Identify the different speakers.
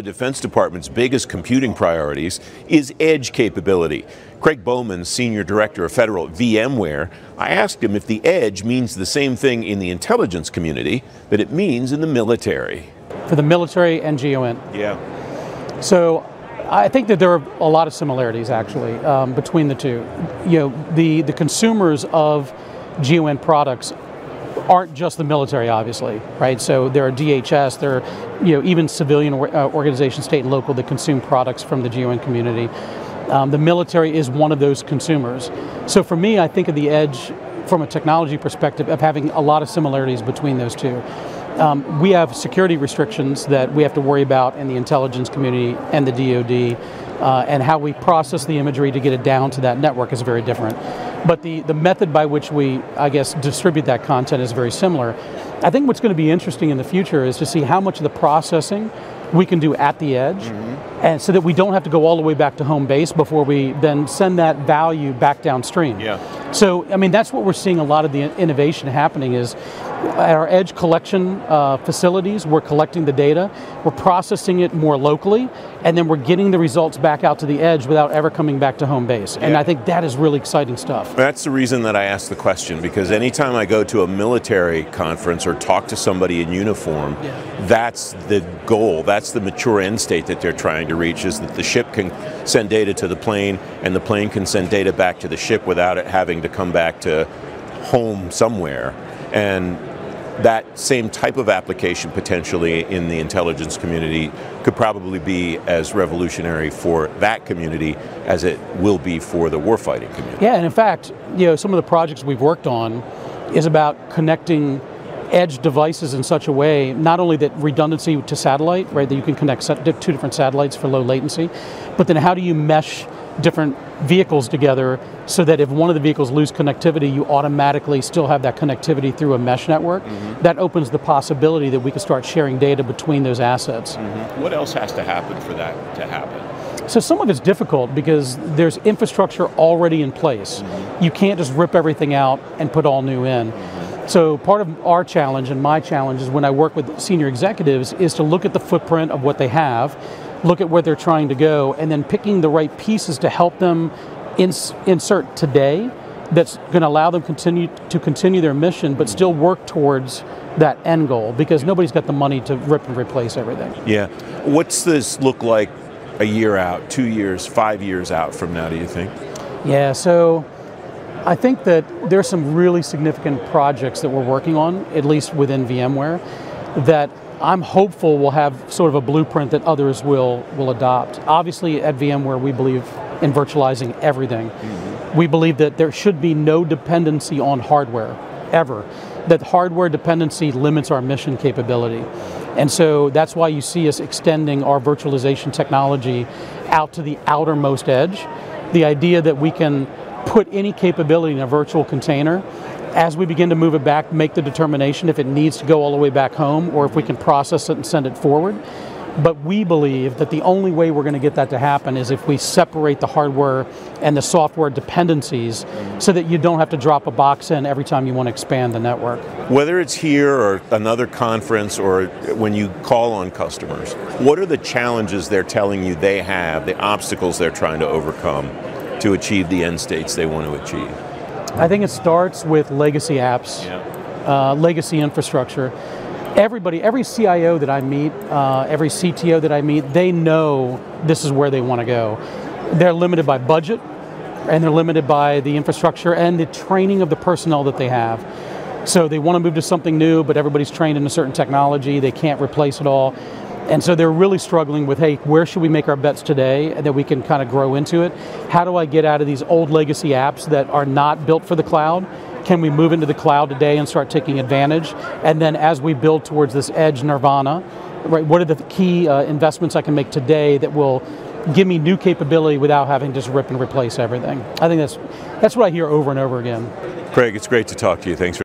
Speaker 1: Defense Department's biggest computing priorities is edge capability. Craig Bowman, Senior Director of Federal at VMware, I asked him if the edge means the same thing in the intelligence community that it means in the military.
Speaker 2: For the military and GEOINT?
Speaker 1: Yeah.
Speaker 2: So I think that there are a lot of similarities actually between the two. You know, the consumers of GEOINT products aren't just the military, obviously, right? So there are DHS, there are even civilian organizations, state and local, that consume products from the GEOINT community. The military is one of those consumers. So for me, I think of the edge from a technology perspective of having a lot of similarities between those two. We have security restrictions that we have to worry about in the intelligence community and the DoD, and how we process the imagery to get it down to that network is very different. But the method by which we, I guess, distribute that content is very similar. I think what's going to be interesting in the future is to see how much of the processing we can do at the edge, and so that we don't have to go all the way back to home base before we then send that value back downstream.
Speaker 1: Yeah.
Speaker 2: So, I mean, that's what we're seeing a lot of the innovation happening is at our edge collection facilities, we're collecting the data, we're processing it more locally, and then we're getting the results back out to the edge without ever coming back to home base. And I think that is really exciting stuff.
Speaker 1: That's the reason that I asked the question, because anytime I go to a military conference or talk to somebody in uniform, that's the goal, that's the mature end state that they're trying to reach, is that the ship can send data to the plane and the plane can send data back to the ship without it having to come back to home somewhere. And that same type of application potentially in the intelligence community could probably be as revolutionary for that community as it will be for the warfighting community.
Speaker 2: Yeah, and in fact, some of the projects we've worked on is about connecting edge devices in such a way, not only that redundancy to satellite, right, that you can connect two different satellites for low latency, but then how do you mesh different vehicles together so that if one of the vehicles lose connectivity, you automatically still have that connectivity through a mesh network. That opens the possibility that we can start sharing data between those assets.
Speaker 1: What else has to happen for that to happen?
Speaker 2: So some of it's difficult because there's infrastructure already in place. You can't just rip everything out and put all new in. So part of our challenge and my challenge is when I work with senior executives is to look at the footprint of what they have, look at where they're trying to go, and then picking the right pieces to help them insert today that's going to allow them to continue their mission but still work towards that end goal, because nobody's got the money to rip and replace everything.
Speaker 1: Yeah. What's this look like a year out, 2 years, 5 years out from now, do you think?
Speaker 2: Yeah, so I think that there's some really significant projects that we're working on, at least within VMware, that I'm hopeful we'll have sort of a blueprint that others will adopt. Obviously at VMware we believe in virtualizing everything. We believe that there should be no dependency on hardware, ever. That hardware dependency limits our mission capability. And so that's why you see us extending our virtualization technology out to the outermost edge. The idea that we can put any capability in a virtual container. As we begin to move it back, make the determination if it needs to go all the way back home or if we can process it and send it forward. But we believe that the only way we're going to get that to happen is if we separate the hardware and the software dependencies so that you don't have to drop a box in every time you want to expand the network.
Speaker 1: Whether it's here or another conference or when you call on customers, what are the challenges they're telling you they have, the obstacles they're trying to overcome to achieve the end states they want to achieve?
Speaker 2: I think it starts with legacy apps, legacy infrastructure. Every CIO that I meet, every CTO that I meet, they know this is where they want to go. They're limited by budget, and they're limited by the infrastructure and the training of the personnel that they have. So they want to move to something new, but everybody's trained in a certain technology, they can't replace it all. And so they're really struggling with, hey, where should we make our bets today that we can kind of grow into it? How do I get out of these old legacy apps that are not built for the cloud? Can we move into the cloud today and start taking advantage? And then as we build towards this edge nirvana, right, what are the key investments I can make today that will give me new capability without having to just rip and replace everything? I think that's what I hear over and over again.
Speaker 1: Craig, it's great to talk to you. Thanks for